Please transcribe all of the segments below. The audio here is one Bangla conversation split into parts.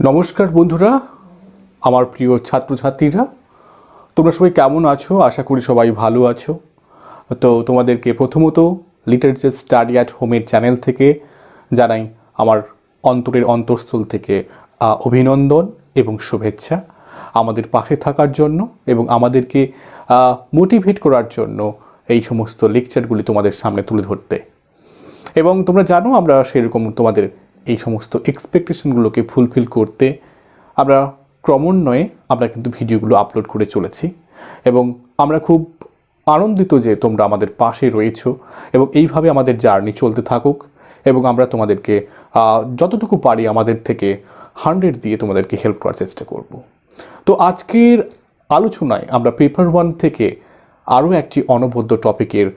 নমস্কার বন্ধুরা, আমার প্রিয় ছাত্রছাত্রীরা, তোমরা সবাই কেমন আছো? আশা করি সবাই ভালো আছো। তো তোমাদেরকে প্রথমত লিটারেচার স্টাডি অ্যাট হোমের চ্যানেল থেকে জানাই আমার অন্তরের অন্তঃস্থল থেকে অভিনন্দন এবং শুভেচ্ছা আমাদের পাশে থাকার জন্য এবং আমাদেরকে মোটিভেট করার জন্য এই সমস্ত লেকচারগুলি তোমাদের সামনে তুলে ধরতে। এবং তোমরা জানো আমরা সেরকম তোমাদের এই সমস্ত এক্সপেকটেশনগুলোকে ফুলফিল করতে আমরা ক্রমান্বয়ে আমরা কিন্তু ভিডিওগুলো আপলোড করে চলেছি এবং আমরা খুব আনন্দিত যে তোমরা আমাদের পাশে রয়েছো এবং এইভাবে আমাদের জার্নি চলতে থাকুক এবং আমরা তোমাদেরকে যতটুকু পারি আমাদের থেকে 100 দিয়ে তোমাদেরকে হেল্প করার চেষ্টা করব। তো আজকের আলোচনায় আমরা পেপার 1 থেকে আরও একটি অনবদ্য টপিকের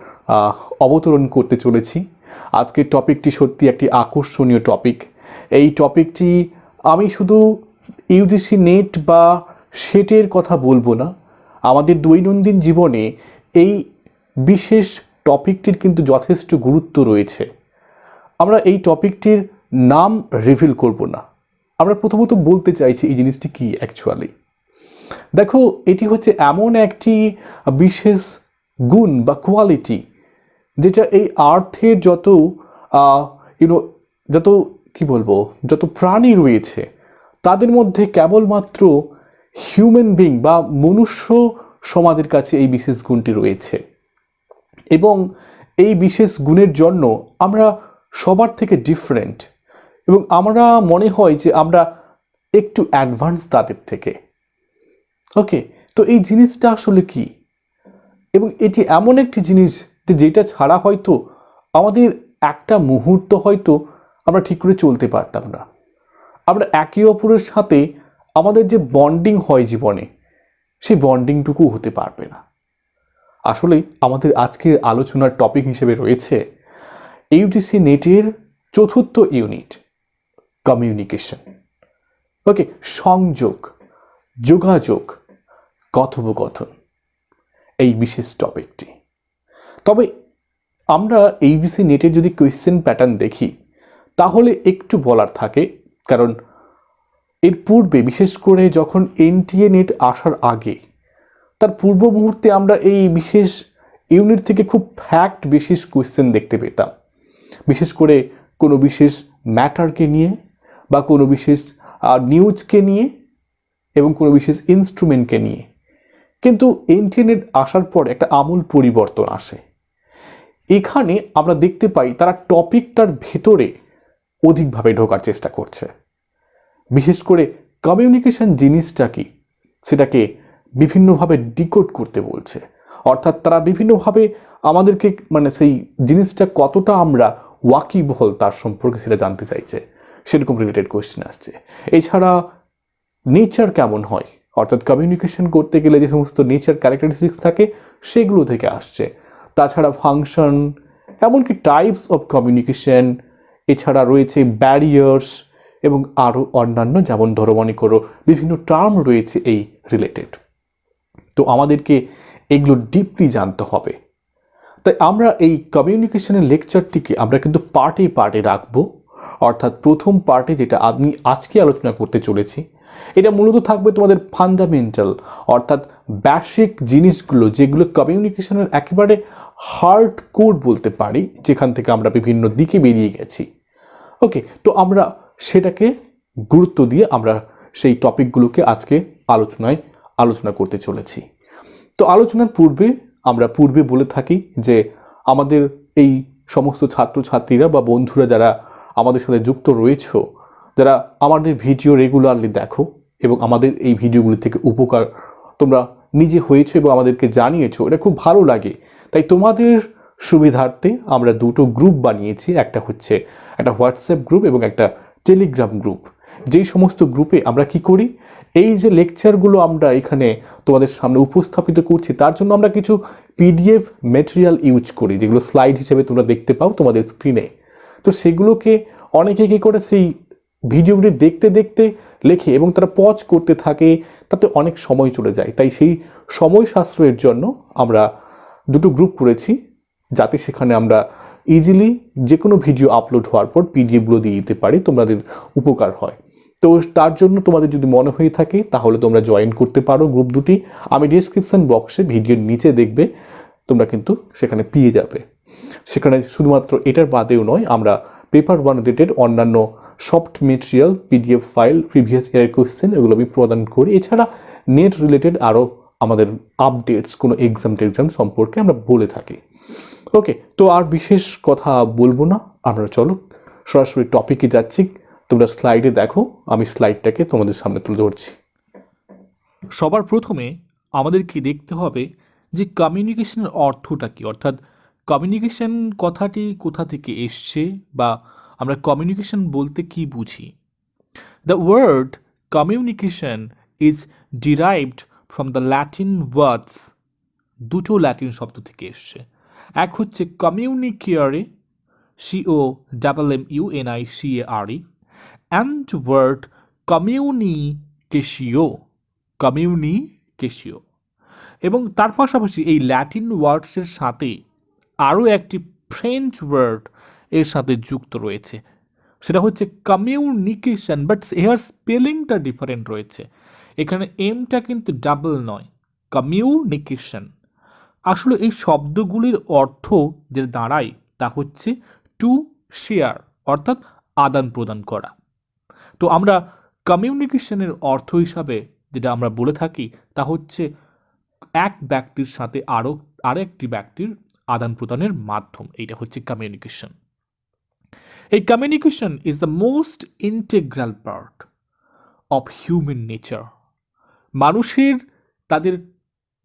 অবতরণ করতে চলেছি। আজকের টপিকটি সত্যি একটি আকর্ষণীয় টপিক। এই টপিকটি আমি শুধু ইউজিসি নেট বা সেটের কথা বলবো না, আমাদের দৈনন্দিন জীবনে এই বিশেষ টপিকটির কিন্তু যথেষ্ট গুরুত্ব রয়েছে। আমরা এই টপিকটির নাম রিভিল করব না, আমরা প্রথমত বলতে চাইছি এই জিনিসটি কি অ্যাকচুয়ালি। দেখো, এটি হচ্ছে এমন একটি বিশেষ গুণ বা কোয়ালিটি যেটা এই আর্থের যত প্রাণী রয়েছে তাদের মধ্যে কেবলমাত্র হিউম্যান বিং বা মনুষ্য সমাজের কাছে এই বিশেষ গুণটি রয়েছে এবং এই বিশেষ গুণের জন্য আমরা সবার থেকে ডিফারেন্ট এবং আমরা মনে হয় যে আমরা একটু অ্যাডভান্স তাদের থেকে। ওকে, তো এই জিনিসটা আসলে কি এবং এটি এমন একটি জিনিস যেটা ছাড়া হয়তো আমাদের একটা মুহূর্ত হয়তো আমরা ঠিক করে চলতে পারতাম না। আমরা একে অপরের সাথে আমাদের যে বন্ডিং হয় জীবনে, সেই বন্ডিংটুকু হতে পারবে না। আসলে আমাদের আজকের আলোচনার টপিক হিসেবে রয়েছে ইউজিসি নেটের 4th ইউনিট, কমিউনিকেশন। ওকে, সংযোগ, যোগাযোগ, কথোপকথন, এই বিশেষ টপিকটি। তবে আমরা ইউজিসি নেটের যদি কোয়েশ্চেন প্যাটার্ন দেখি তাহলে একটু বলার থাকে, কারণ এর পূর্বে বিশেষ করে যখন এনটিএ নেট আসার আগে তার পূর্ব মুহূর্তে আমরা এই বিশেষ ইউনিট থেকে খুব ফ্যাক্ট বিশেষ কোয়েশ্চেন দেখতে পেতাম, বিশেষ করে কোনো বিশেষ ম্যাটারকে নিয়ে বা কোনো বিশেষ নিউজকে নিয়ে এবং কোনো বিশেষ ইনস্ট্রুমেন্টকে নিয়ে। কিন্তু এনটিএ নেট আসার পর একটা আমূল পরিবর্তন আসে। এখানে আমরা দেখতে পাই তারা টপিকটার ভেতরে অধিকভাবে ঢোকার চেষ্টা করছে। বিশেষ করে কমিউনিকেশন জিনিসটা কি সেটাকে বিভিন্নভাবে ডিকোড করতে বলছে, অর্থাৎ তারা বিভিন্নভাবে আমাদেরকে সেই জিনিসটা কতটা আমরা ওয়াকিবহল তার সম্পর্কে সেটা জানতে চাইছে, সেরকম রিলেটেড কোয়েশ্চেন আসছে। এছাড়া নেচার কেমন হয়, অর্থাৎ কমিউনিকেশন করতে গেলে যে সমস্ত নেচার ক্যারেক্টারিস্টিক্স থাকে সেগুলো থেকে আসছে। তাছাড়া ফাংশন, এমনকি টাইপস অফ কমিউনিকেশন, এছাড়া রয়েছে ব্যারিয়ার্স এবং আরও অন্যান্য, যেমন ধরো মনে করো বিভিন্ন টার্ম রয়েছে এই রিলেটেড। তো আমাদেরকে এগুলো ডিপলি জানতে হবে। তাই আমরা এই কমিউনিকেশনের লেকচারটিকে আমরা কিন্তু পার্টে পার্টে রাখবো। অর্থাৎ প্রথম পার্টে যেটা আমি আজকে আলোচনা করতে চলেছি, এটা মূলত থাকবে তোমাদের ফান্ডামেন্টাল, অর্থাৎ বেসিক জিনিসগুলো যেগুলো কমিউনিকেশনের একেবারে হার্ড কোর বলতে পারি, যেখান থেকে আমরা বিভিন্ন দিকে বেরিয়ে গেছি। ওকে, তো আমরা সেটাকে গুরুত্ব দিয়ে আমরা সেই টপিকগুলোকে আজকে আলোচনা করতে চলেছি। তো আলোচনার পূর্বে আমরা বলে থাকি যে আমাদের এই সমস্ত ছাত্রছাত্রীরা বা বন্ধুরা যারা আমাদের সাথে যুক্ত রয়েছে, যারা আমাদের ভিডিও রেগুলারলি দেখো এবং আমাদের এই ভিডিওগুলি থেকে উপকার তোমরা নিজে হয়েছো এবং আমাদেরকে জানিয়েছো, এটা খুব ভালো লাগে। তাই তোমাদের সুবিধার্থে আমরা দুটো গ্রুপ বানিয়েছি, একটা হচ্ছে একটা হোয়াটসঅ্যাপ গ্রুপ এবং একটা টেলিগ্রাম গ্রুপ। যেই সমস্ত গ্রুপে আমরা কি করি, এই যে লেকচারগুলো আমরা এখানে তোমাদের সামনে উপস্থাপিত করছি তার জন্য আমরা কিছু পিডিএফ ম্যাটেরিয়াল ইউজ করি, যেগুলো স্লাইড হিসেবে তোমরা দেখতে পাও তোমাদের স্ক্রিনে। তো সেগুলোকে অনেকে কী করে সেই ভিডিওগুলি দেখতে দেখতে লেখে এবং তারা পজ করতে থাকে, তাতে অনেক সময় চলে যায়। তাই সেই সময় সাশ্রয়ের জন্য আমরা দুটো গ্রুপ করেছি, যাতে সেখানে আমরা ইজিলি যে কোনো ভিডিও আপলোড হওয়ার পর পিডিএফগুলো দিয়ে দিতে পারি, তোমাদের উপকার হয়। তো তার জন্য তোমাদের যদি মনে হয়ে থাকে তাহলে তোমরা জয়েন করতে পারো গ্রুপ দুটি। আমি ডিসক্রিপশন বক্সে ভিডিওর নিচে দেখবে, তোমরা কিন্তু সেখানে পেয়ে যাবে। সেখানে শুধুমাত্র এটার বাদেও নয়, আমরা পেপার ওয়ান রিলেটেড অন্যান্য soft material, PDF file, previous ইয়ারের কোয়েশ্চেন এগুলো আমি প্রদান করি। এছাড়া নেট রিলেটেড আরও আমাদের আপডেটস, কোনো এক্সাম সম্পর্কে আমরা বলে থাকি। ওকে, তো আর বিশেষ কথা বলবো না, আমরা চলো সরাসরি টপিকে যাচ্ছি। তোমরা স্লাইডে দেখো, আমি স্লাইডটাকে তোমাদের সামনে তুলে ধরছি। সবার প্রথমে আমাদেরকে দেখতে হবে যে কমিউনিকেশনের অর্থটা কী, অর্থাৎ কমিউনিকেশন কথাটি কোথা থেকে এসছে বা আমরা কমিউনিকেশন বলতে কি বুঝি। The word communication is derived from the Latin words, দুটো ল্যাটিন শব্দ থেকে এসছে। এক হচ্ছে কমিউনিকিয়ারে, COMMUNICARE, অ্যান্ড ওয়ার্ড কমিউনিকেশিও। এবং তার পাশাপাশি এই ল্যাটিন ওয়ার্ডসের সাথে আরও একটি ফ্রেঞ্চ ওয়ার্ড এর সাথে যুক্ত রয়েছে, সেটা হচ্ছে কমিউনিকেশন, বাট এর স্পেলিংটা ডিফারেন্ট রয়েছে। এখানে এমটা কিন্তু ডাবল নয়, কমিউনিকেশন। আসলে এই শব্দগুলির অর্থ যে দাঁড়ায় তা হচ্ছে টু শেয়ার, অর্থাৎ আদান প্রদান করা। তো আমরা কমিউনিকেশনের অর্থ হিসাবে যেটা আমরা বলে থাকি তা হচ্ছে এক ব্যক্তির সাথে আরেকটি ব্যক্তির আদান প্রদানের মাধ্যম, এইটা হচ্ছে কমিউনিকেশন। এই communication is the most integral part of human nature. মানুষের তাদের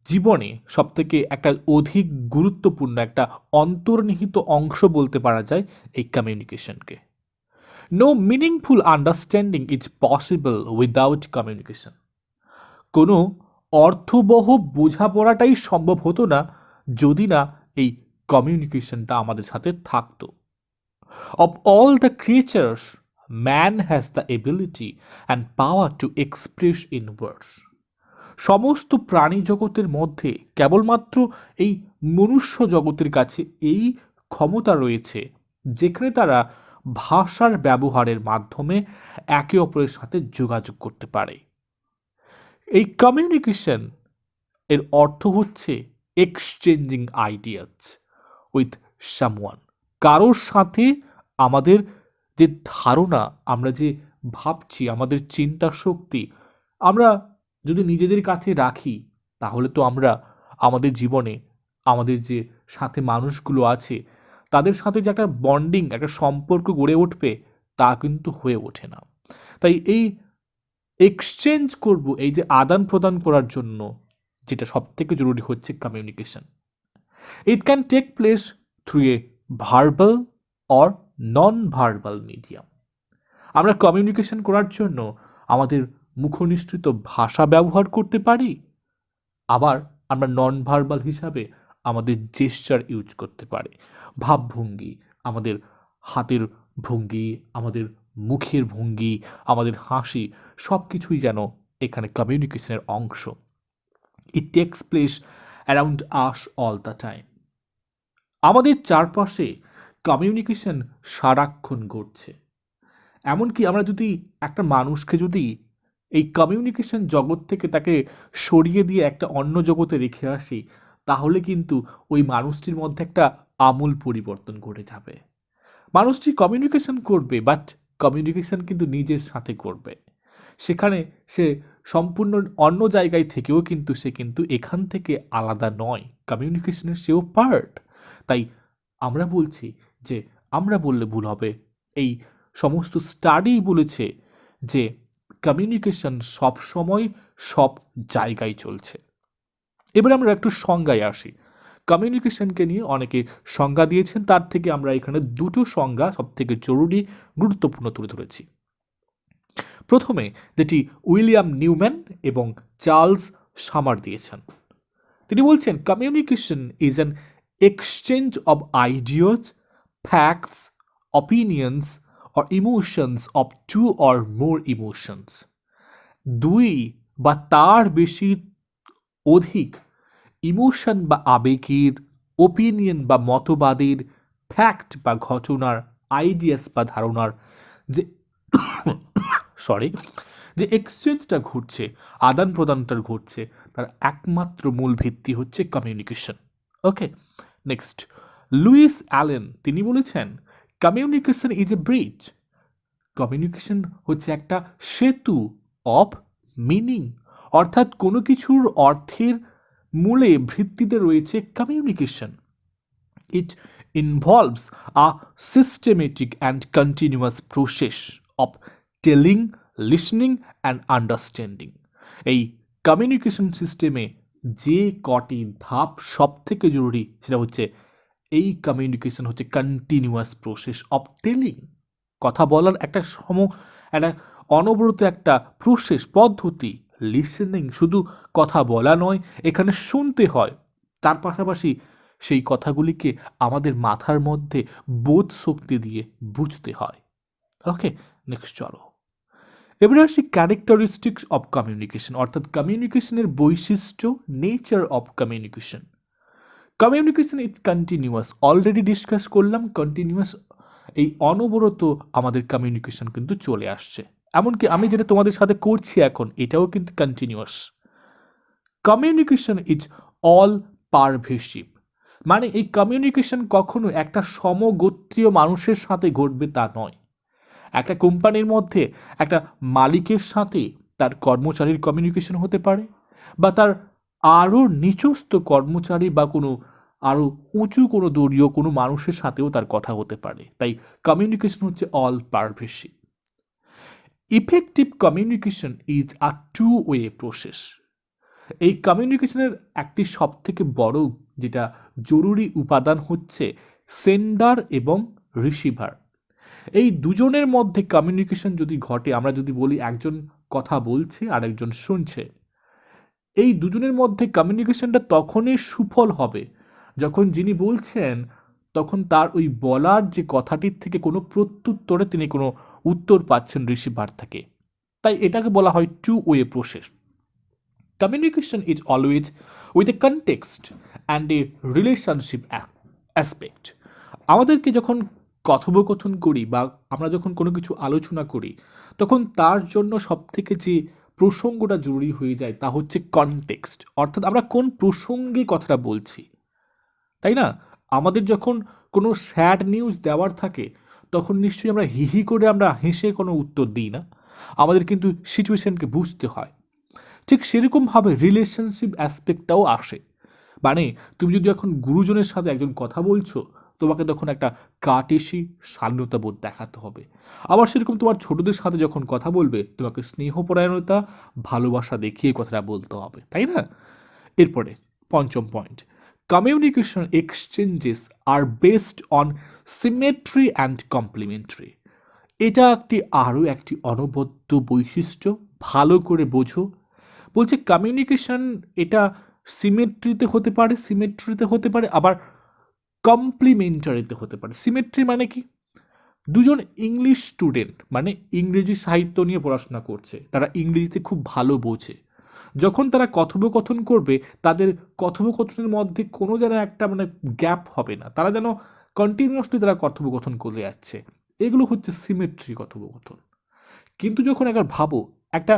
জীবনে সবথেকে একটা অধিক গুরুত্বপূর্ণ একটা অন্তর্নিহিত অংশ বলতে পারা যায় এই কমিউনিকেশনকে। No meaningful understanding is possible without communication. কোনো অর্থবহ বোঝাপড়াটাই সম্ভব হতো না যদি না এই কমিউনিকেশনটা আমাদের সাথে থাকতো। Of all the creatures, man has the ability and power to express in words. সমস্ত প্রাণী জগতের মধ্যে কেবলমাত্র এই মনুষ্য জগতের কাছে এই ক্ষমতা রয়েছে যেখানে তারা ভাষার ব্যবহারের মাধ্যমে একে অপরের সাথে যোগাযোগ করতে পারে। এই কমিউনিকেশন এর অর্থ হচ্ছে এক্সচেঞ্জিং আইডিয়াস উইথ সামওয়ান। কারোর সাথে আমাদের যে ধারণা, আমরা যে ভাবছি, আমাদের চিন্তা শক্তি আমরা যদি নিজেদের কাছে রাখি তাহলে তো আমরা আমাদের জীবনে আমাদের যে সাথে মানুষগুলো আছে তাদের সাথে যে একটা বন্ডিং, একটা সম্পর্ক গড়ে উঠবে তা কিন্তু হয়ে ওঠে না। তাই এই এক্সচেঞ্জ করব, এই যে আদান প্রদান করার জন্য যেটা সব থেকে জরুরি হচ্ছে communication. It can take place through a verbal or non verbal medium. আমরা কমিউনিকেশন করার জন্য আমাদের মুখনিসৃত ভাষা ব্যবহার করতে পারি, আবার আমরা নন ভার্বাল হিসাবে আমাদের জেস্চার ইউজ করতে পারি। ভাবভঙ্গি, আমাদের হাতের ভঙ্গি, আমাদের মুখের ভঙ্গি, আমাদের হাসি, সব কিছুই যেন এখানে কমিউনিকেশনের অংশ। It takes place around us all the time. আমাদের চারপাশে কমিউনিকেশন সারাক্ষণ ঘটছে। এমনকি আমরা যদি একটা মানুষকে যদি এই কমিউনিকেশন জগৎ থেকে তাকে সরিয়ে দিয়ে একটা অন্য জগতে রেখে আসি তাহলে কিন্তু ওই মানুষটির মধ্যে একটা আমূল পরিবর্তন ঘটে যাবে। মানুষটি কমিউনিকেশন করবে, বাট কমিউনিকেশন কিন্তু নিজের সাথে করবে। সেখানে সে সম্পূর্ণ অন্য জায়গায় থেকেও কিন্তু সে কিন্তু এখান থেকে আলাদা নয়, কমিউনিকেশনের সেও পার্ট। তাই আমরা বলছি যে, আমরা বললে ভুল হবে, এই সমস্ত স্টাডি বলেছে যে কমিউনিকেশন সব সময় সব জায়গায় চলছে। এবার আমরা একটু সংজ্ঞায় আসি। কমিউনিকেশনকে নিয়ে অনেকে সংজ্ঞা দিয়েছেন, তার থেকে আমরা এখানে দুটো সংজ্ঞা সব থেকে জরুরি গুরুত্বপূর্ণ তুলে ধরেছি। প্রথমে যেটি উইলিয়াম নিউম্যান এবং চার্লস সামার দিয়েছেন, তিনি বলছেন communication is an exchange of ideas, facts, opinions or emotions of two or more emotions। দুই বা তার বেশি অধিক ইমোশন বা আবেগের, ওপিনিয়ন বা মতবাদের, ফ্যাক্ট বা ঘটনার, আইডিয়াস বা ধারণার যে সরি, যে এক্সচেঞ্জটা ঘটছে, আদান প্রদানটা ঘটছে, তার একমাত্র মূল ভিত্তি হচ্ছে কমিউনিকেশন। ওকে, নেক্সট, লুইস অ্যালেন তিনি বলেছেন communication is a bridge. Communication হচ্ছে একটা সেতু অফ মিনিং, অর্থাৎ কোনো কিছুর অর্থের মূলে ভিত্তিতে রয়েছে communication. It involves a systematic and continuous process of telling, listening and understanding. এই কমিউনিকেশন সিস্টেমে যে কটি ধাপ সব থেকে জরুরি সেটা হচ্ছে এই কমিউনিকেশন হচ্ছে কন্টিনিউয়াস প্রসেস অফ টেলিং, কথা বলার একটা একটা অনবরত একটা প্রসেস পদ্ধতি। লিসেনিং শুধু কথা বলা নয়, এখানে শুনতে হয়, তার পাশাপাশি সেই কথাগুলিকে আমাদের মাথার মধ্যে বোধ শক্তি দিয়ে বুঝতে হয়। ওকে, নেক্সট চলো এবারে আসি ক্যারেক্টারিস্টিক্স অফ কমিউনিকেশন, অর্থাৎ কমিউনিকেশনের বৈশিষ্ট্য, nature of communication. Communication is continuous, already discuss করলাম কন্টিনিউয়াস, এই অনবরত আমাদের কমিউনিকেশন কিন্তু চলে আসছে, এমনকি আমি যেটা তোমাদের সাথে করছি এখন এটাও কিন্তু কন্টিনিউয়াস। কমিউনিকেশন ইজ অল পারভেসিভ, মানে এই কমিউনিকেশন কখনো একটা সমগোত্রীয় মানুষের সাথে ঘটবে তা নয়। একটা কোম্পানির মধ্যে একটা মালিকের সাথে তার কর্মচারীর কমিউনিকেশন হতে পারে, বা তার আরও নিচস্থ কর্মচারী বা কোনো আরও উঁচু কোনো দলীয় কোনো মানুষের সাথেও তার কথা হতে পারে। তাই কমিউনিকেশন হচ্ছে all pervasive. Effective communication is a two way process. এই কমিউনিকেশনের একটি সবথেকে বড় যেটা জরুরি উপাদান হচ্ছে সেন্ডার এবং রিসিভার। এই দুজনের মধ্যে কমিউনিকেশন যদি ঘটে, আমরা যদি বলি একজন কথা বলছে আর একজন শুনছে, এই দুজনের মধ্যে কমিউনিকেশনটা তখনই সুফল হবে যখন যিনি বলছেন তখন তার ওই বলার যে কথাটির থেকে কোনো প্রত্যুত্তরে তিনি কোনো উত্তর পাচ্ছেন রিসিভার থেকে। তাই এটাকে বলা হয় two way process. Communication is always with a context and a relationship aspect. আমাদেরকে যখন কথোপকথন করি বা আমরা যখন কোনো কিছু আলোচনা করি, তখন তার জন্য সবথেকে যে প্রসঙ্গটা জরুরি হয়ে যায় তা হচ্ছে কনটেক্সট, অর্থাৎ আমরা কোন প্রসঙ্গে কথাটা বলছি, তাই না? আমাদের যখন কোনো স্যাড নিউজ দেওয়ার থাকে তখন নিশ্চয়ই আমরা হিহি করে আমরা হেসে কোনো উত্তর দিই না, আমাদের কিন্তু সিচুয়েশনকে বুঝতে হয়। ঠিক সেরকমভাবে রিলেশনশিপ অ্যাসপেক্টটাও আসে, মানে তুমি যদি এখন গুরুজনের সাথে একজন কথা বলছো, তোমাকে তখন একটা কাটেসি শালীনতাবোধ দেখাতে হবে। আবার সেরকম তোমার ছোটদের সাথে যখন কথা বলবে, তোমাকে স্নেহপরায়ণতা, ভালোবাসা দেখিয়ে কথাটা বলতে হবে, তাই না? এরপরে পঞ্চম point, communication exchanges are based on symmetry and complementary. এটা আরও একটি অনবদ্য বৈশিষ্ট্য, ভালো করে বোঝো। বলছে কমিউনিকেশন এটা সিমেট্রিতে হতে পারে আবার কমপ্লিমেন্টারিতে হতে পারে। সিমেট্রি মানে কি? দুজন ইংলিশ স্টুডেন্ট, মানে ইংরেজি সাহিত্য নিয়ে পড়াশোনা করছে, তারা ইংরেজিতে খুব ভালো বোঝে, যখন তারা কথোপকথন করবে তাদের কথোপকথনের মধ্যে কোনো যেন একটা মানে গ্যাপ হবে না, তারা যেন কন্টিনিউয়াসলি তারা কথোপকথন করে যাচ্ছে, এগুলো হচ্ছে সিমেট্রি কথোপকথন। কিন্তু যখন একবার ভাবো একটা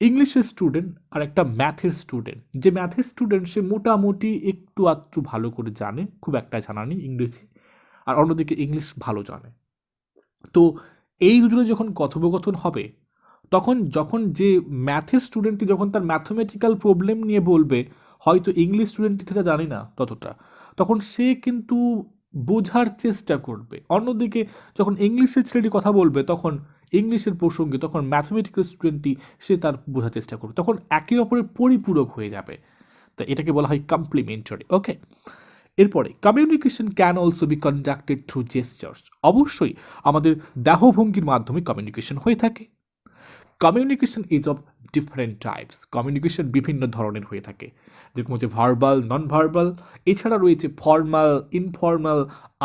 ইংলিশের স্টুডেন্ট আর একটা ম্যাথের স্টুডেন্ট, যে ম্যাথের স্টুডেন্ট সে মোটামুটি একটু আধটু ভালো করে জানে, খুব একটা জানা নেই ইংরেজি, আর অন্যদিকে ইংলিশ ভালো জানে, তো এই দুজনে যখন কথোপকথন হবে যখন যে ম্যাথের স্টুডেন্টটি যখন তার ম্যাথমেটিক্যাল প্রবলেম নিয়ে বলবে, হয়তো ইংলিশ স্টুডেন্টটি সেটা জানে না ততটা, তখন সে কিন্তু বোঝার চেষ্টা করবে। অন্যদিকে যখন ইংলিশের ছেলেটি কথা বলবে তখন ইংলিশের প্রসঙ্গে তখন ম্যাথমেটিক্যাল স্টুডেন্টটি সে তার বোঝার চেষ্টা করবে, তখন একে অপরের পরিপূরক হয়ে যাবে। তাই এটাকে বলা হয় কমপ্লিমেন্টারি। ওকে, এরপরে communication can also be conducted through gestures. অবশ্যই আমাদের দেহভঙ্গির মাধ্যমে কমিউনিকেশন হয়ে থাকে। Communication is of different types. Communication বিভিন্ন ধরনের হয়ে থাকে, যেরকম হচ্ছে ভার্বাল, নন ভার্বাল, এছাড়া রয়েছে ফর্মাল, ইনফর্মাল,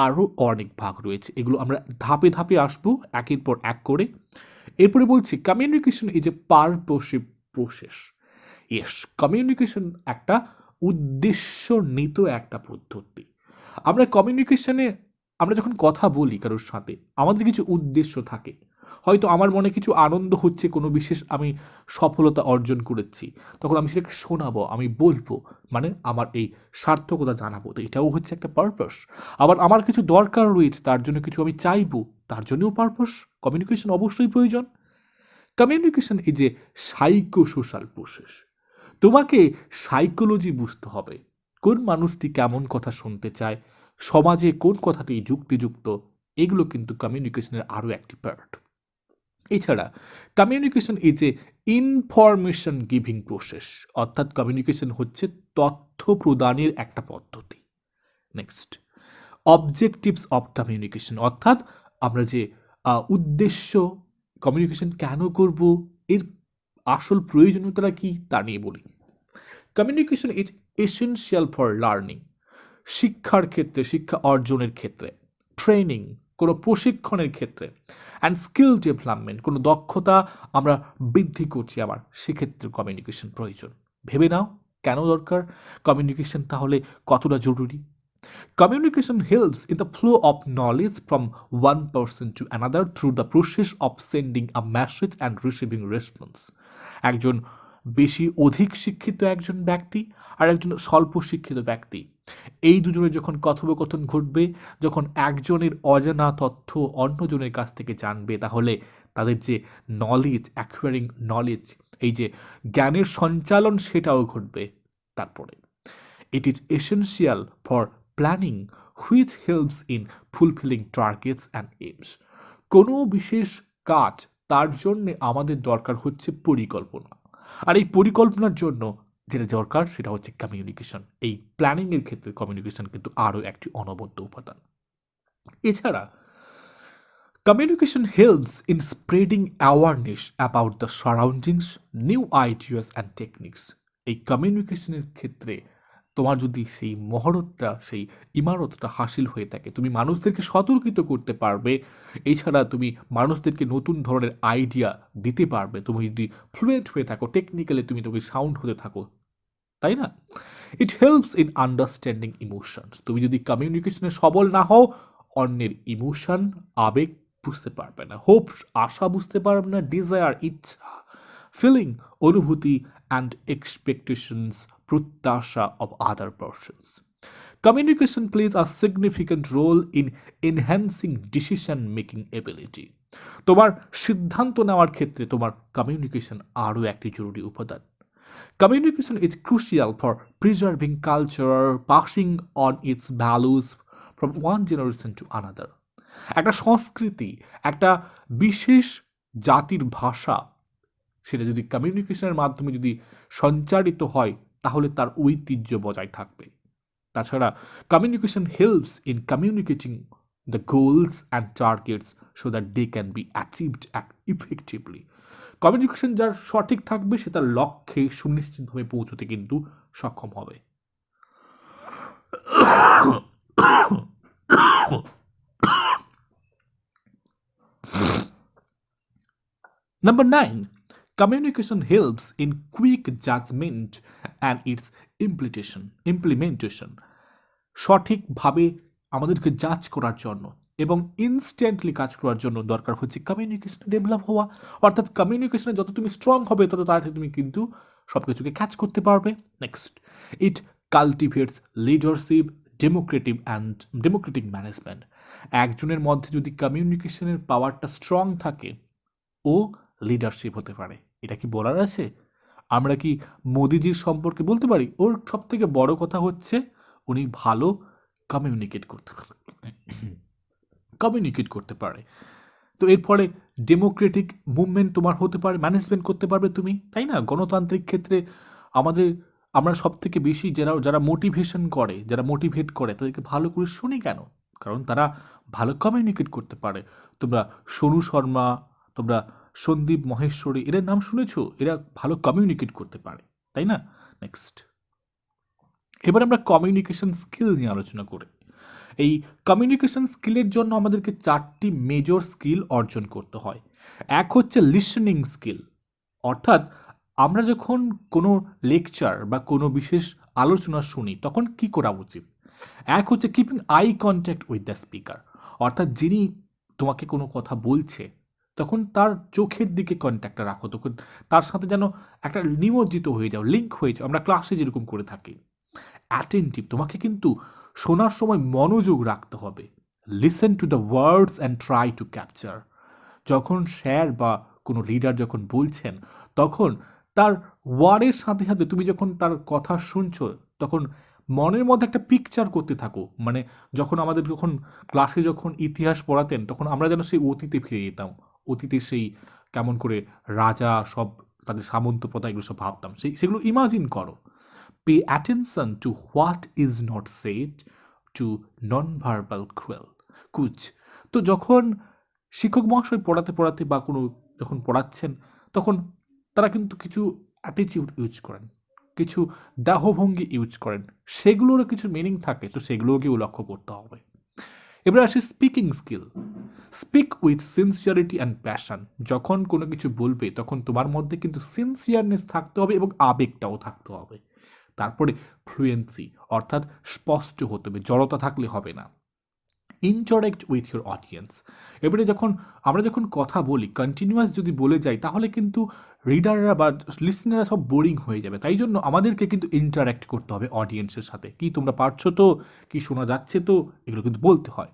আরও অনেক ভাগ রয়েছে। এগুলো আমরা ধাপে ধাপে আসবো একের পর এক করে। এরপরে বলছি communication is a purposive process. Yes, communication একটা উদ্দেশ্যনিত একটা পদ্ধতি। আমরা কমিউনিকেশনে আমরা যখন কথা বলি কারোর সাথে, আমাদের কিছু উদ্দেশ্য থাকে। হয়তো আমার মনে কিছু আনন্দ হচ্ছে, কোনো বিশেষ আমি সফলতা অর্জন করেছি, তখন আমি সেটাকে শোনাবো, আমি বলবো, মানে আমার এই সার্থকতা জানাবো, তো এটাও হচ্ছে একটা পারপাস। আবার আমার কিছু দরকার রয়েছে, তার জন্য কিছু আমি চাইবো, তার জন্যও পারপাস। কমিউনিকেশন অবশ্যই প্রয়োজন। Communication is A psycho social process. তোমাকে সাইকোলজি বুঝতে হবে, কোন মানুষটি কেমন কথা শুনতে চায়, সমাজে কোন কথাটি যুক্তিযুক্ত, এগুলো কিন্তু কমিউনিকেশনের আরও একটি পার্ট। এছাড়া communication is A information giving process, অর্থাৎ কমিউনিকেশন হচ্ছে তথ্য প্রদানের একটা পদ্ধতি। নেক্সট, অবজেক্টিভস অফ কমিউনিকেশন, অর্থাৎ আমরা যে উদ্দেশ্য, কমিউনিকেশন কেন করব, এর আসল প্রয়োজনীয়তা কি তা নিয়ে বলি। Communication is essential for learning, শিক্ষার ক্ষেত্রে, শিক্ষা অর্জনের ক্ষেত্রে, ট্রেনিং কোনো প্রশিক্ষণের ক্ষেত্রে, অ্যান্ড স্কিল ডেভেলপমেন্ট কোনো দক্ষতা আমরা বৃদ্ধি করছি আবার, সেক্ষেত্রে কমিউনিকেশন প্রয়োজন। ভেবে নাও কেন দরকার কমিউনিকেশন, তাহলে কতটা জরুরি। Communication helps in the flow of knowledge from one person to another through the process of sending a message and receiving response. একজন বেশি অধিক শিক্ষিত একজন ব্যক্তি আর একজন স্বল্প শিক্ষিত ব্যক্তি, এই দুজনের যখন কথোপকথন ঘটবে, যখন একজনের অজানা তথ্য অন্যজনের কাছ থেকে জানবে, তাহলে তাদের যে নলেজ, অ্যাকুয়ারিং নলেজ, এই যে জ্ঞানের সঞ্চালন, সেটাও ঘটবে। তারপরে it is essential for planning which helps in fulfilling targets and aims. কোনো বিশেষ কাজ, তার জন্য আমাদের দরকার হচ্ছে পরিকল্পনা, আর এই পরিকল্পনার জন্য যেটা দরকার সেটা হচ্ছে কমিউনিকেশন। এই প্ল্যানিংয়ের ক্ষেত্রে কমিউনিকেশন কিন্তু আরও একটি অনবদ্য উপাদান। এছাড়া communication helps in spreading awareness about the surroundings, new ideas and techniques. এই কমিউনিকেশনের ক্ষেত্রে তোমার যদি সেই মহরতটা, সেই ইমারতটা হাসিল হয়ে থাকে, তুমি মানুষদেরকে সতর্কিত করতে পারবে, এছাড়া তুমি মানুষদেরকে নতুন ধরনের আইডিয়া দিতে পারবে, তুমি যদি ফ্লুয়েন্ট হয়ে থাকো, টেকনিক্যালি তুমি সাউন্ড হতে থাকো, তাই না? It helps in understanding emotions. তুমি যদি কমিউনিকেশনে সবল না হও, অন্যের ইমোশন, আবেগ বুঝতে পারবে না, হোপ, আশা বুঝতে পারবে না, ডিজায়ার, ইচ্ছা, ফিলিং, অনুভূতি, অ্যান্ড এক্সপেকটেশনস, প্রত্যাশা of other persons. Communication plays a significant role in enhancing decision making ability. তোমার সিদ্ধান্ত নেওয়ার ক্ষেত্রে তোমার কমিউনিকেশন আরও একটি জরুরি উপাদান। Communication is crucial for preserving culture, passing on its values from one generation to another. একটা সংস্কৃতি, একটা বিশেষ জাতির ভাষা, সেটা যদি কমিউনিকেশনের মাধ্যমে যদি সঞ্চারিত হয়, তাহলে তার ঐতিহ্য বজায় থাকবে। তাছাড়া communication helps in communicating the goals and targets so that they can be achieved effectively. Communication যার সঠিক থাকবে, সে তার লক্ষ্যে সুনিশ্চিতভাবে পৌঁছতে কিন্তু সক্ষম হবে। Number 9, communication helps in quick judgment and its implementation. সঠিকভাবে আমাদেরকে জাজ করার জন্য এবং ইনস্ট্যান্টলি কাজ করার জন্য দরকার হচ্ছে কমিউনিকেশন ডেভেলপ হওয়া। অর্থাৎ কমিউনিকেশনে যত তুমি স্ট্রং হবে, তত তাড়াতাড়ি তুমি কিন্তু সব কিছুকে ক্যাচ করতে পারবে। নেক্সট, ইট কাল্টিভেটস লিডারশিপ, ডেমোক্রেটিক ম্যানেজমেন্ট। একজনের মধ্যে যদি কমিউনিকেশনের পাওয়ারটা স্ট্রং থাকে, ও লিডারশিপ হতে পারে। এটা কি বলার আছে? আমরা কি মোদিজির সম্পর্কে বলতে পারি ওর সব থেকে বড় কথা হচ্ছে উনি ভালো কমিউনিকেট করতে পারে। তো এর ফলে ডেমোক্রেটিক মুভমেন্ট তোমার হতে পারে, ম্যানেজমেন্ট করতে পারবে তুমি, তাই না? গণতান্ত্রিক ক্ষেত্রে আমরা সব থেকে বেশি যারা মোটিভেশন করে, যারা মোটিভেট করে, তাদেরকে ভালো করে শুনি কেন? কারণ তারা ভালো কমিউনিকেট করতে পারে। তোমরা সোনু শর্মা, তোমরা সন্দীপ মহেশ্বরী, এদের নাম শুনেছো? এরা ভালো কমিউনিকেট করতে পারে, তাই না? নেক্সট, এবার আমরা কমিউনিকেশন স্কিল নিয়ে আলোচনা করি। এই কমিউনিকেশন স্কিলের জন্য আমাদেরকে 4টি মেজর স্কিল অর্জন করতে হয়। এক হচ্ছে লিসেনিং স্কিল, অর্থাৎ আমরা যখন কোনো লেকচার বা কোনো বিশেষ আলোচনা শুনি, তখন কি করা উচিত। এক হচ্ছে keeping eye contact with the speaker, অর্থাৎ যিনি তোমাকে কোনো কথা বলছে, তখন তার চোখের দিকে কন্ট্যাক্টটা রাখো, তখন তার সাথে যেন একটা নিমজ্জিত হয়ে যাও, লিঙ্ক হয়ে যাও, আমরা ক্লাসে যেরকম করে থাকি। অ্যাটেন্টিভ, তোমাকে কিন্তু শোনার সময় মনোযোগ রাখতে হবে। Listen to the words and try to capture. যখন স্যার বা কোনো লিডার যখন বলছেন, তখন তার ওয়ার্ডের সাথে সাথে তুমি যখন তার কথা শুনছো, তখন মনের মধ্যে একটা পিকচার করতে থাকো। মানে যখন আমাদের যখন ক্লাসে যখন ইতিহাস পড়াতেন, তখন আমরা যেন সেই অতীতে ফিরে যেতাম, অতীতে সেই কেমন করে রাজা সব তাদের সামন্ত প্রথা এগুলো সব ভাবতাম, সেগুলো ইমাজিন করো। Pay attention to what is not said to non verbal কুচ। তো যখন শিক্ষক মহাশয় পড়াতে পড়াতে বা কোনো যখন পড়াচ্ছেন, তখন তারা কিন্তু কিছু অ্যাটিটিউড ইউজ করেন, কিছু দেহভঙ্গি ইউজ করেন, সেগুলোরও কিছু মিনিং থাকে, তো সেগুলোকেও লক্ষ্য করতে হবে। এবার আসি speaking skill. Speak with sincerity and passion. যখন কোনো কিছু বলবে, তখন তোমার মধ্যে কিন্তু সিনসিয়ারনেস থাকতে হবে এবং আবেগটাও থাকতে হবে। তারপরে ফ্লুয়েন্সি, অর্থাৎ স্পষ্ট হতে হবে, জড়তা থাকলে হবে না। Interact with your audience. এবারে আমরা যখন কথা বলি, কন্টিনিউয়াস যদি বলে যাই, তাহলে কিন্তু রিডাররা বা লিসনাররা সব বোরিং হয়ে যাবে। তাই জন্য আমাদেরকে কিন্তু ইন্টারেক্ট করতে হবে অডিয়েন্সের সাথে। কি তোমরা পারছো তো, কি শোনা যাচ্ছে তো, এগুলো কিন্তু বলতে হয়।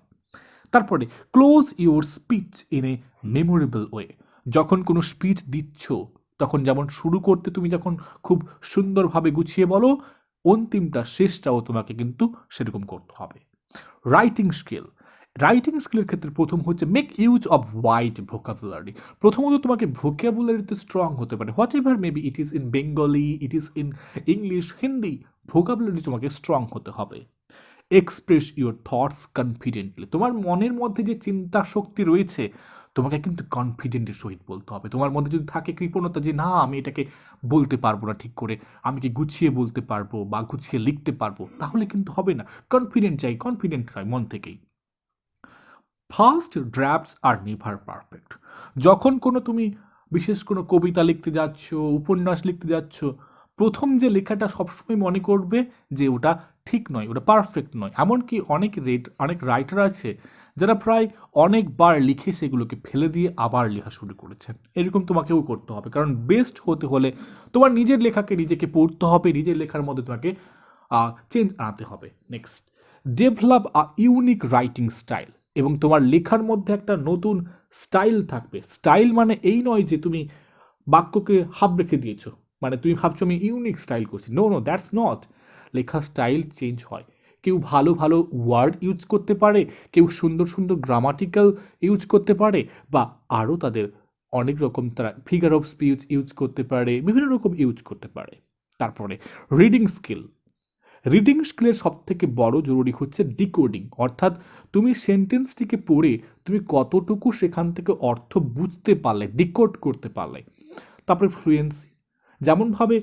তারপরে close your speech in a memorable way. যখন কোনো স্পিচ দিচ্ছ, তখন যেমন শুরু করতে তুমি যখন খুব সুন্দরভাবে গুছিয়ে বলো, অন্তিমটা শেষটাও তোমাকে কিন্তু সেরকম করতে হবে। Writing skill. রাইটিং স্কিলের ক্ষেত্রে প্রথম হচ্ছে make use of wide vocabulary. প্রথমত তোমাকে ভোকাবুলারিতে স্ট্রং হতে পারে, what ever maybe, it is in Bengali, it is in English, Hindi, vocabulary তোমাকে স্ট্রং হতে হবে। Express your thoughts confidently. তোমার মনের মধ্যে যে চিন্তা শক্তি রয়েছে, তোমাকে কিন্তু কনফিডেন্টের সহিত বলতে হবে। তোমার মধ্যে যদি থাকে কৃপণতা যে না আমি এটাকে বলতে পারবো না ঠিক করে, আমি কি গুছিয়ে বলতে পারবো বা গুছিয়ে লিখতে পারবো, তাহলে কিন্তু হবে না। কনফিডেন্ট চাই, কনফিডেন্ট হয় মন থেকেই। ফার্স্ট ড্রাফটস আর নেভার পারফেক্ট। যখন তুমি বিশেষ কোনো কবিতা লিখতে যাচ্ছ, উপন্যাস লিখতে যাচ্ছ, প্রথম যে লেখাটা সবসময় মনে করবে যে ওটা ঠিক নয়, ওটা পারফেক্ট নয়। এমনকি অনেক রাইটার আছে যারা প্রায় অনেকবার লিখে সেগুলোকে ফেলে দিয়ে আবার লেখা শুরু করেছেন। এরকম তোমাকেও করতে হবে, কারণ বেস্ট হতে হলে তোমার নিজের লেখাকে নিজেকে পড়তে হবে, নিজের লেখার মধ্যে তোমাকে চেঞ্জ আনতে হবে। Next, develop a unique writing style. এবং তোমার লেখার মধ্যে একটা নতুন স্টাইল থাকবে। স্টাইল মানে এই নয় যে তুমি বাক্যকে হাফ রেখে দিয়েছো, মানে তুমি ভাবছো আমি ইউনিক স্টাইল করছি। No no, that's not. লেখার স্টাইল চেঞ্জ হয়। কেউ ভালো ভালো ওয়ার্ড ইউজ করতে পারে, কেউ সুন্দর সুন্দর গ্রামাটিক্যাল ইউজ করতে পারে, বা আরও তাদের অনেক রকম তারা ফিগার অফ স্পিচ ইউজ করতে পারে, বিভিন্ন রকম ইউজ করতে পারে। তারপরে রিডিং স্কিল। রিডিং স্কিলের সব থেকে বড় জরুরি হচ্ছে ডিকোডিং, অর্থাৎ তুমি সেন্টেন্সটিকে পড়ে তুমি কতটুকু সেখান থেকে অর্থ বুঝতে পারলে, ডিকোড করতে পারলে। তারপরে ফ্লুয়েন্সি, যেমনভাবে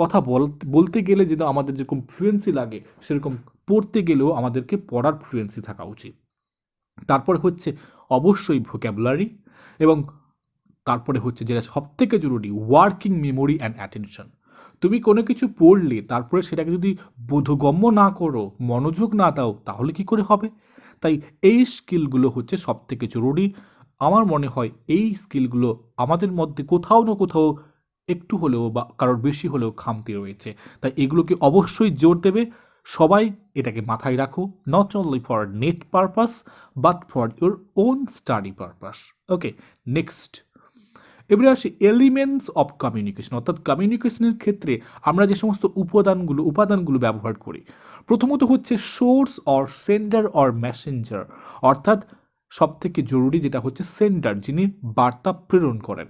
কথা বলতে গেলে যেটা আমাদের যেরকম ফ্লুয়েন্সি লাগে, সেরকম পড়তে গেলেও আমাদেরকে পড়ার ফ্লুয়েন্সি থাকা উচিত। তারপরে হচ্ছে অবশ্যই ভোক্যাবুলারি, এবং তারপরে হচ্ছে যেটা সব থেকে জরুরি, ওয়ার্কিং মেমোরি অ্যান্ড অ্যাটেনশন। তুমি কোনো কিছু পড়লে তারপরে সেটাকে যদি বোধগম্য না করো, মনোযোগ না দাও, তাহলে কি করে হবে? তাই এই স্কিলগুলো হচ্ছে সব থেকে জরুরি। আমার মনে হয় এই স্কিলগুলো আমাদের মধ্যে কোথাও না কোথাও একটু হলেও বা কারোর বেশি হলেও খামতি রয়েছে। তাই এগুলোকে অবশ্যই জোর দেবে। সবাই এটাকে মাথায় রাখো, not only for net purpose but for your own study purpose. Okay, next, এবারে আসি এলিমেন্টস অফ কমিউনিকেশন, অর্থাৎ কমিউনিকেশনের ক্ষেত্রে আমরা যে সমস্ত উপাদানগুলো ব্যবহার করি। প্রথমত হচ্ছে source or sender or Messenger, অর্থাৎ সব থেকে জরুরি যেটা হচ্ছে সেন্ডার, যিনি বার্তা প্রেরণ করেন।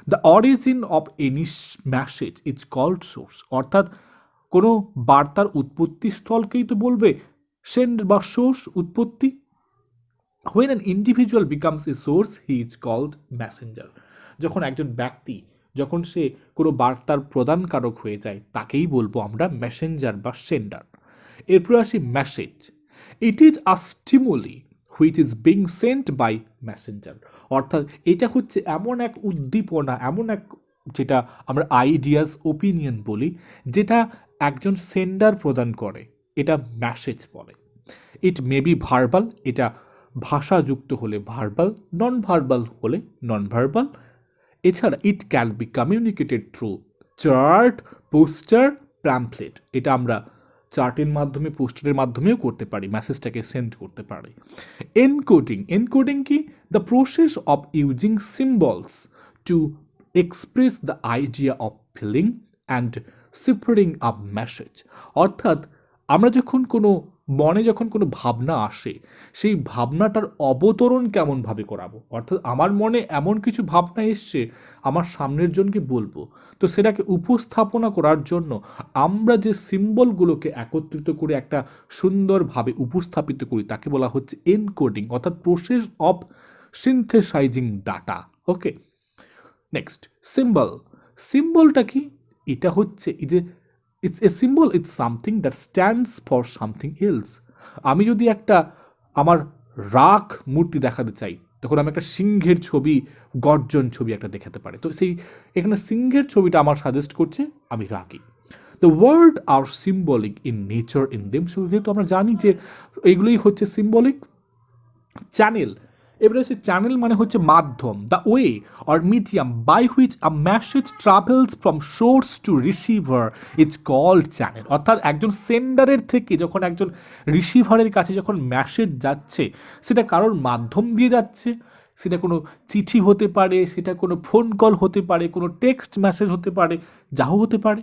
The origin of any message is called source, অর্থাৎ কোনো বার্তার উৎপত্তি স্থলকেই তো বলবে সেন্ড বা সোর্স, উৎপত্তি। When an individual becomes a source, he is called messenger. যখন একজন ব্যক্তি, যখন সে কোনো বার্তার প্রদানকারক হয়ে যায়, তাকেই বলবো আমরা মেসেঞ্জার বা সেন্ডার। এরপর আসি message. It is a stimuli which is being sent by messenger, অর্থাৎ এটা হচ্ছে এমন এক উদ্দীপনা, এমন এক, যেটা আমরা আইডিয়াস ওপিনিয়ন বলি, যেটা একজন সেন্ডার প্রদান করে, এটা মেসেজ বলে। ইট মে বি ভার্বাল, এটা ভাষাযুক্ত হলে ভার্বাল, নন ভার্বাল হলে নন ভার্বাল। এছাড়া it can be communicated through chart, poster, pamphlet. এটা আমরা চার্টের মাধ্যমে, পোস্টারের মাধ্যমেও করতে পারি, মেসেজটাকে সেন্ড করতে পারি। এনকোডিং, এনকোডিং কি? The process of using symbols to express the idea of feeling and ciphering a message. অর্থাৎ আমরা যখন কোনো মনে যখন কোনো ভাবনা আসে, সেই ভাবনাটার অবতরণ কেমনভাবে করাবো, অর্থাৎ আমার মনে এমন কিছু ভাবনা এসছে, আমার সামনের জনকে বলবো, তো সেটাকে উপস্থাপনা করার জন্য আমরা যে সিম্বলগুলোকে একত্রিত করে একটা সুন্দরভাবে উপস্থাপিত করি তাকে বলা হচ্ছে এনকোডিং, অর্থাৎ process of synthesizing data. Okay, next symbol. সিম্বলটা কি? এটা হচ্ছে এই যে it's a symbol, it's something that stands for something else. আমি যদি একটা আমার রাগ মূর্তি দেখাতে চাই, তখন আমি একটা সিংহের ছবি, গর্জন ছবি একটা দেখাতে পারি। তো সেই এখানে সিংহের ছবিটা আমার সাজেস্ট করছে আমি রাগী। The world are symbolic in nature in themselves. যেহেতু আমরা জানি যে এইগুলোই হচ্ছে সিম্বলিক। চ্যানেল, এবারে হচ্ছে চ্যানেল মানে হচ্ছে মাধ্যম, the way or medium by which a message travels from source to receiver it's called channel. অর্থাৎ একজন সেন্ডারের থেকে যখন একজন রিসিভারের কাছে যখন মেসেজ যাচ্ছে, সেটা কারোর মাধ্যম দিয়ে যাচ্ছে, সেটা কোনো চিঠি হতে পারে, সেটা কোনো ফোন কল হতে পারে, কোনো টেক্সট মেসেজ হতে পারে, যাও হতে পারে।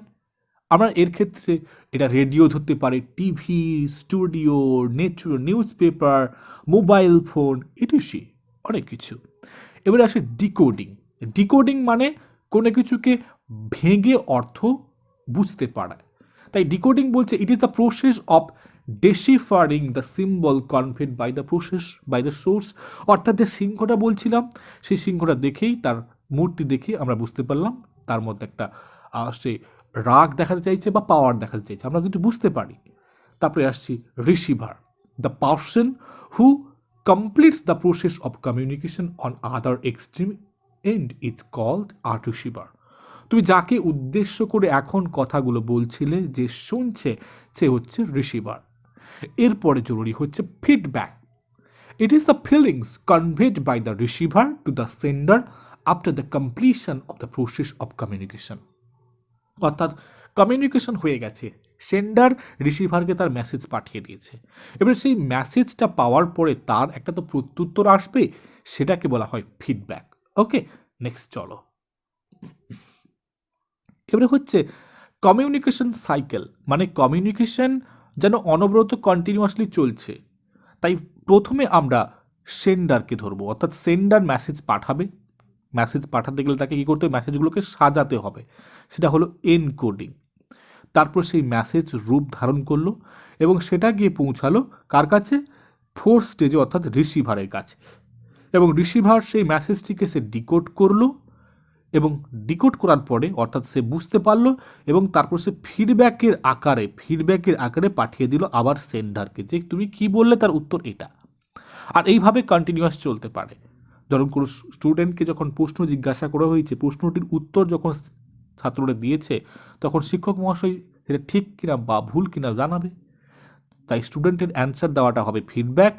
আমরা এর ক্ষেত্রে এটা রেডিও ধরতে পারে, TV, studio, news paper, mobile phone, etc অনেক কিছু। এবারে আসে ডিকোডিং। ডিকোডিং মানে কোনো কিছুকে ভেঙে অর্থ বুঝতে পারা। তাই ডিকোডিং বলছে it is the process of deciphering the symbol conveyed by the process by the source. অর্থাৎ যে সিংহটা বলছিলাম, সেই সিংহটা দেখেই, তার মূর্তি দেখেই আমরা বুঝতে পারলাম তার মধ্যে একটা সে রাগ দেখাতে চাইছে বা পাওয়ার দেখাতে চাইছে, আমরা কিন্তু বুঝতে পারি। তারপরে আসছি receiver, the person who completes the process of communication on other extreme end is called a receiver. তুমি যাকে উদ্দেশ্য করে এখন কথাগুলো বলছিলে, যে শুনছে, সে হচ্ছে রিসিভার। এরপরে জরুরি হচ্ছে feedback. It is the feelings conveyed by the receiver to the sender after the completion of the process of communication. অর্থাৎ কমিউনিকেশন হয়ে গেছে, সেন্ডার রিসিভারকে তার মেসেজ পাঠিয়ে দিয়েছে, এবার সেই মেসেজটা পাওয়ার পরে তার একটা তো প্রত্যুত্তর আসবে, সেটাকে বলা হয় ফিডব্যাক। ওকে, নেক্সট চলো। এবারে হচ্ছে কমিউনিকেশন সাইকেল, মানে কমিউনিকেশন যেন অনবরত কন্টিনিউয়াসলি চলছে। তাই প্রথমে আমরা সেন্ডারকে ধরবো, অর্থাৎ সেন্ডার মেসেজ পাঠাবে, মেসেজ পাঠাতে গেলে তাকে কী করতে হবে, মেসেজগুলোকে সাজাতে হবে, সেটা হলো এনকোডিং। তারপর সেই মেসেজ রূপ ধারণ করলো এবং সেটা গিয়ে পৌঁছালো কার কাছে, ফোর্থ স্টেজে, অর্থাৎ রিসিভারের কাছে। এবং রিসিভার সেই মেসেজটিকে সে ডিকোড করলো, এবং ডিকোড করার পরে অর্থাৎ সে বুঝতে পারলো, এবং তারপর সে ফিডব্যাকের আকারে পাঠিয়ে দিল আবার সেন্ডারকে, যে তুমি কি বললে তার উত্তর এটা। আর এইভাবে কন্টিনিউয়াস চলতে পারে। ধরুন কোনো স্টুডেন্টকে যখন প্রশ্ন জিজ্ঞাসা করা হয়েছে, প্রশ্নটির উত্তর যখন ছাত্ররা দিয়েছে, তখন শিক্ষক মহাশয় সেটা ঠিক কিনা বা ভুল কিনা জানাবে। তাই স্টুডেন্টের অ্যান্সার দেওয়াটা হবে ফিডব্যাক,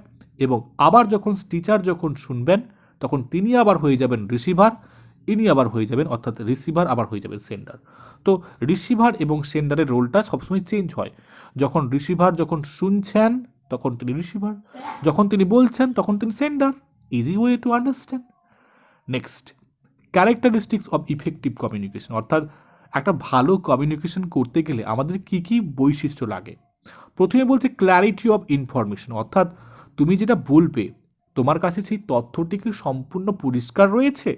এবং আবার যখন টিচার যখন শুনবেন, তখন তিনি আবার হয়ে যাবেন রিসিভার, ইনি আবার হয়ে যাবেন, অর্থাৎ রিসিভার আবার হয়ে যাবেন সেন্ডার। তো রিসিভার এবং সেন্ডারের রোলটা সবসময় চেঞ্জ হয়। যখন রিসিভার যখন শুনছেন, তখন তিনি রিসিভার, যখন তিনি বলছেন, তখন তিনি sender. Easy way to understand. Next, characteristics of effective communication, অর্থাৎ একটা ভালো কমিউনিকেশন করতে গেলে আমাদের কি কি বৈশিষ্ট্য লাগে। প্রথমে বলছে ক্ল্যারিটি অফ ইনফরমেশন, অর্থাৎ তুমি যেটা বলবে তোমার কাছে সেই তথ্যটি কি সম্পূর্ণ পরিষ্কার রয়েছে।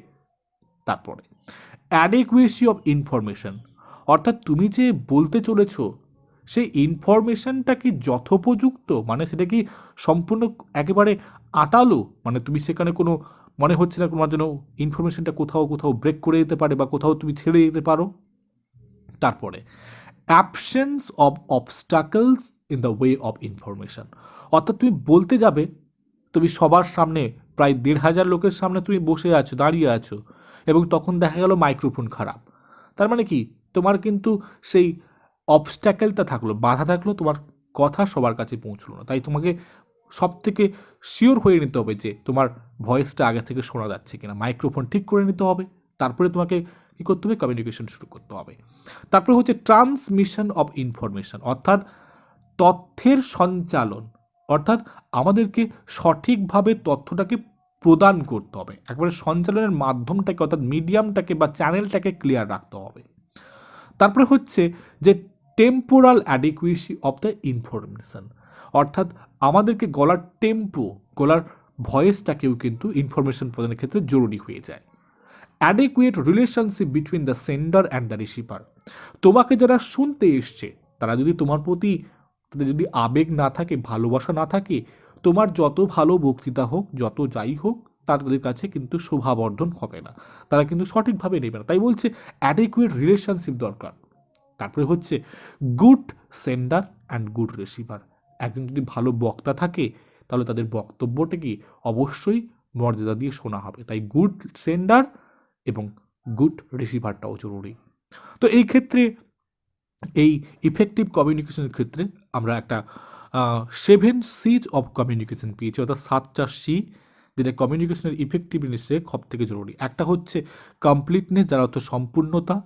তারপরে অ্যাডেকুয়েসি অফ ইনফরমেশন, অর্থাৎ তুমি যে বলতে চলেছ সেই ইনফরমেশনটা কি যথোপযুক্ত, মানে সেটা কি সম্পূর্ণ একেবারে আটালো, মানে তুমি সেখানে কোনো মনে হচ্ছে না তোমার জন্য ইনফরমেশনটা কোথাও কোথাও ব্রেক করে দিতে পারে বা কোথাও তুমি ছেড়ে দিতে পারো। তারপরে absence of obstacles in the way of information, অর্থাৎ তুমি বলতে যাবে, তুমি সবার সামনে প্রায় 1,500 লোকের সামনে তুমি বসে আছো, দাঁড়িয়ে আছো, এবং তখন দেখা গেল মাইক্রোফোন খারাপ। তার মানে কি, তোমার কিন্তু সেই অবস্ট্যাকেলটা থাকলো, বাধা থাকলো, তোমার কথা সবার কাছে পৌঁছলো না। তাই তোমাকে সব থেকে শিওর হয়ে নিতে হবে যে তোমার ভয়েসটা আগে থেকে শোনা যাচ্ছে কিনা, মাইক্রোফোন ঠিক করে নিতে হবে, তারপরে তোমাকে কী করতে হবে, কমিউনিকেশন শুরু করতে হবে। তারপরে হচ্ছে ট্রান্সমিশন অফ ইনফরমেশন, অর্থাৎ তথ্যের সঞ্চালন, অর্থাৎ আমাদেরকে সঠিকভাবে তথ্যটাকে প্রদান করতে হবে, একবারে সঞ্চালনের মাধ্যমটাকে অর্থাৎ মিডিয়ামটাকে বা চ্যানেলটাকে ক্লিয়ার রাখতে হবে। তারপরে হচ্ছে যে temporal adequacy of the information, অর্থাৎ আমাদেরকে গলার টেম্পো, গলার ভয়েসটাকেও কিন্তু ইনফরমেশন প্রদানের ক্ষেত্রে জরুরি হয়ে যায়। Adequate relationship between the sender and the receiver, তোমাকে যারা শুনতে এসছে তারা যদি তোমার প্রতি, তাদের যদি আবেগ না থাকে, ভালোবাসা না থাকে, তোমার যত ভালো বক্তৃতা হোক, যত যাই হোক, তাদের কাছে কিন্তু শোভাবর্ধন হবে না, তারা কিন্তু সঠিকভাবে নেবে না। তাই বলছে অ্যাডিকুয়েট রিলেশনশিপ দরকার। তারপরে হচ্ছে good sender and good receiver, একজন যদি ভালো বক্তা থাকে তাহলে তাদের বক্তব্যটা কি অবশ্যই মর্যাদা দিয়ে শোনা হবে। তাই গুড সেন্ডার এবং গুড রিসিভারটাও জরুরি। তো এই ক্ষেত্রে এই ইফেক্টিভ কমিউনিকেশনের ক্ষেত্রে আমরা একটা 7 C's অফ কমিউনিকেশন পেয়েছি, অর্থাৎ 7টা সি যেটা কমিউনিকেশনের ইফেক্টিভনেসের সব থেকে জরুরি। একটা হচ্ছে কমপ্লিটনেস, যার অর্থ সম্পূর্ণতা।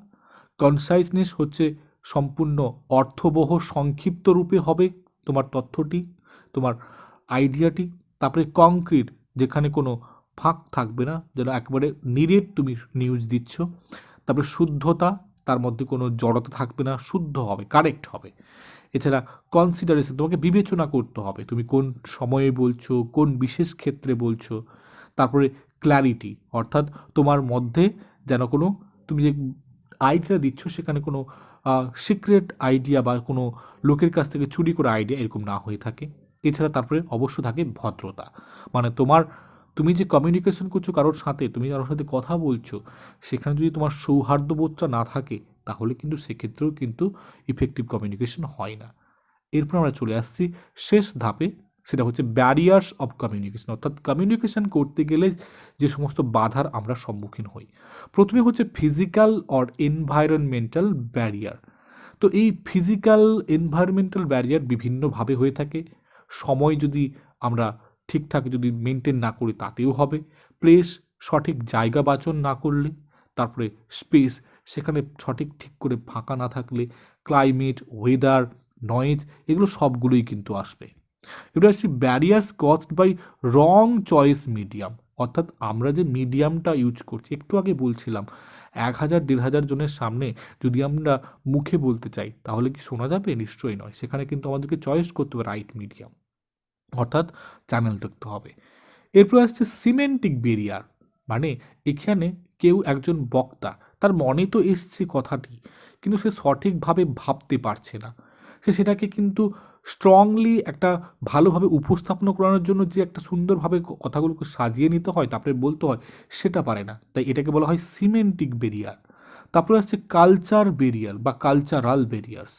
কনসাইসনেস হচ্ছে সম্পূর্ণ অর্থবহ, সংক্ষিপ্ত রূপে হবে তোমার তথ্যটি, তোমার আইডিয়াটি। তারপরে কংক্রিট, যেখানে কোনো ফাঁক থাকবে না, যেন একবারে নিরেট তুমি নিউজ দিচ্ছ। তারপরে শুদ্ধতা, তার মধ্যে কোনো জড়তা থাকবে না, শুদ্ধ হবে, কারেক্ট হবে। এছাড়া কনসিডারেশন, তোমাকে বিবেচনা করতে হবে তুমি কোন সময়ে বলছো, কোন বিশেষ ক্ষেত্রে বলছো। তারপরে ক্ল্যারিটি, অর্থাৎ তোমার মধ্যে যেন কোনো, তুমি যে আইডিয়া দিচ্ছ সেখানে কোনো সিক্রেট আইডিয়া বা কোনো লোকের কাছ থেকে চুরি করা আইডিয়া এরকম না হয়ে থাকে। এছাড়া তারপরে অবশ্য থাকে ভদ্রতা, মানে তুমি যে কমিউনিকেশন করছো কারোর সাথে, তুমি কারোর সাথে কথা বলছো, সেখানে যদি তোমার সৌহার্দ্যবোধটা না থাকে তাহলে কিন্তু সেক্ষেত্রেও কিন্তু ইফেক্টিভ কমিউনিকেশন হয় না। এরপর আমরা চলে আসছি শেষ ধাপে, সেটা হচ্ছে ব্যারিয়ার্স অফ কমিউনিকেশন, অর্থাৎ কমিউনিকেশন করতে গেলে যে সমস্ত বাধার আমরা সম্মুখীন হই। প্রথমে হচ্ছে ফিজিক্যাল অর এনভায়রনমেন্টাল ব্যারিয়ার। তো এই ফিজিক্যাল এনভায়রনমেন্টাল ব্যারিয়ার বিভিন্নভাবে হয়ে থাকে। সময় যদি আমরা ঠিকঠাক যদি মেনটেন না করি তাতেও হবে, প্লেস, সঠিক জায়গা বাছন না করলে, তারপরে স্পেস, সেখানে ঠিক করে ফাঁকা না থাকলে, ক্লাইমেট, ওয়েদার, নয়েজ, এগুলো সবগুলোই কিন্তু আসবে। এবার আসছি barriers caused by wrong choice medium, অর্থাৎ আমরা যে মিডিয়ামটা ইউজ করছি, একটু আগে বলছিলাম 1000-1500 জনের সামনে যদি আমরা মুখে বলতে চাই তাহলে কি শোনা যাবে? নিশ্চয়ই নয়। সেখানে কিন্তু আমাদেরকে চয়েস করতে হবে রাইট মিডিয়াম, অর্থাৎ চ্যানেল দেখতে হবে। এরপর আসছে সিমেন্টিক বেরিয়ার, মানে এখানে কেউ একজন বক্তা, তার মনে তো এসছে কথাটি, কিন্তু সে সঠিকভাবে ভাবতে পারছে না, সে সেটাকে কিন্তু স্ট্রংলি একটা ভালোভাবে উপস্থাপন করানোর জন্য যে একটা সুন্দরভাবে কথাগুলোকে সাজিয়ে নিতে হয়, তারপরে বলতে হয়, সেটা পারে না। তাই এটাকে বলা হয় সিমেন্টিক বেরিয়ার। তারপরে আসছে কালচার বেরিয়ার বা কালচারাল বেরিয়ার্স।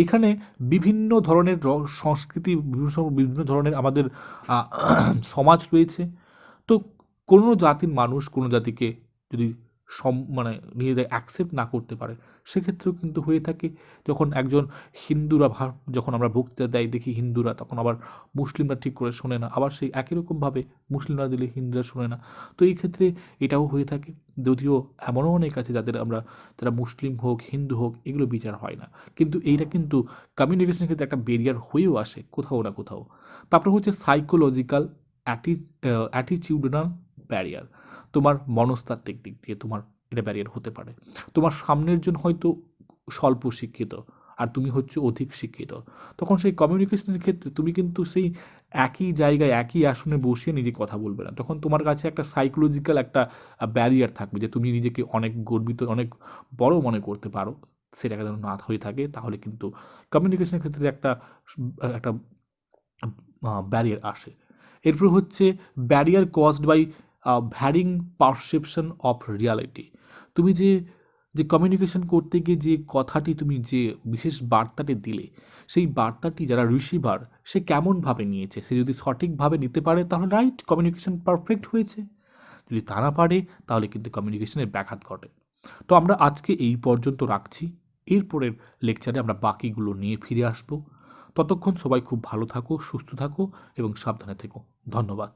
এখানে বিভিন্ন ধরনের সংস্কৃতি, বিভিন্ন ধরনের আমাদের সমাজ রয়েছে। তো কোনো জাতির মানুষ কোনো জাতিকে যদি মানে নিজেদের অ্যাকসেপ্ট না করতে পারে, সেক্ষেত্রেও কিন্তু হয়ে থাকে। যখন একজন হিন্দুরা যখন আমরা বক্তৃতা দেয় দেখি হিন্দুরা, তখন আবার মুসলিমরা ঠিক করে শোনে না, আবার সেই একই রকমভাবে মুসলিমরা দিলে হিন্দুরা শোনে না। তো এই ক্ষেত্রে এটাও হয়ে থাকে, যদিও এমনও অনেক আছে যারা মুসলিম হোক, হিন্দু হোক, এগুলো বিচার হয় না, কিন্তু এইটা কিন্তু কমিউনিকেশনের ক্ষেত্রে একটা ব্যারিয়ার হয়েও আসে কোথাও না কোথাও। তারপর হচ্ছে সাইকোলজিক্যাল অ্যাটিচিউডনাল ব্যারিয়ার, তোমার মনস্তাত্ত্বিক দিক দিয়ে তোমার এটা ব্যারিয়ার হতে পারে। তোমার সামনের জন হয়তো স্বল্প শিক্ষিত আর তুমি হচ্ছে অধিক শিক্ষিত, তখন সেই কমিউনিকেশনের ক্ষেত্রে তুমি কিন্তু সেই একই জায়গায় একই আসনে বসিয়ে নিজে কথা বলবে না, তখন তোমার কাছে একটা সাইকোলজিক্যাল একটা ব্যারিয়ার থাকবে যে তুমি নিজেকে অনেক গর্বিত, অনেক বড় মনে করতে পারো, সেটাকে যেন না হয়ে থাকে, তাহলে কিন্তু কমিউনিকেশনের ক্ষেত্রে একটা একটা ব্যারিয়ার আসে। এরপর হচ্ছে barrier caused by varying perception of reality. তুমি যে কমিউনিকেশন করতে গিয়ে যে কথাটি, তুমি যে বিশেষ বার্তাটি দিলে, সেই বার্তাটি যারা রিসিভার সে কেমনভাবে নিয়েছে, সে যদি সঠিকভাবে নিতে পারে তাহলে রাইট, কমিউনিকেশন পারফেক্ট হয়েছে। যদি তা না পারে তাহলে কিন্তু কমিউনিকেশনের ব্যাঘাত ঘটে। তো আমরা আজকে এই পর্যন্ত রাখছি, এরপরের লেকচারে আমরা বাকিগুলো নিয়ে ফিরে আসব। ততক্ষণ সবাই খুব ভালো থাকো, সুস্থ থাকো এবং সাবধানে থেকো। ধন্যবাদ।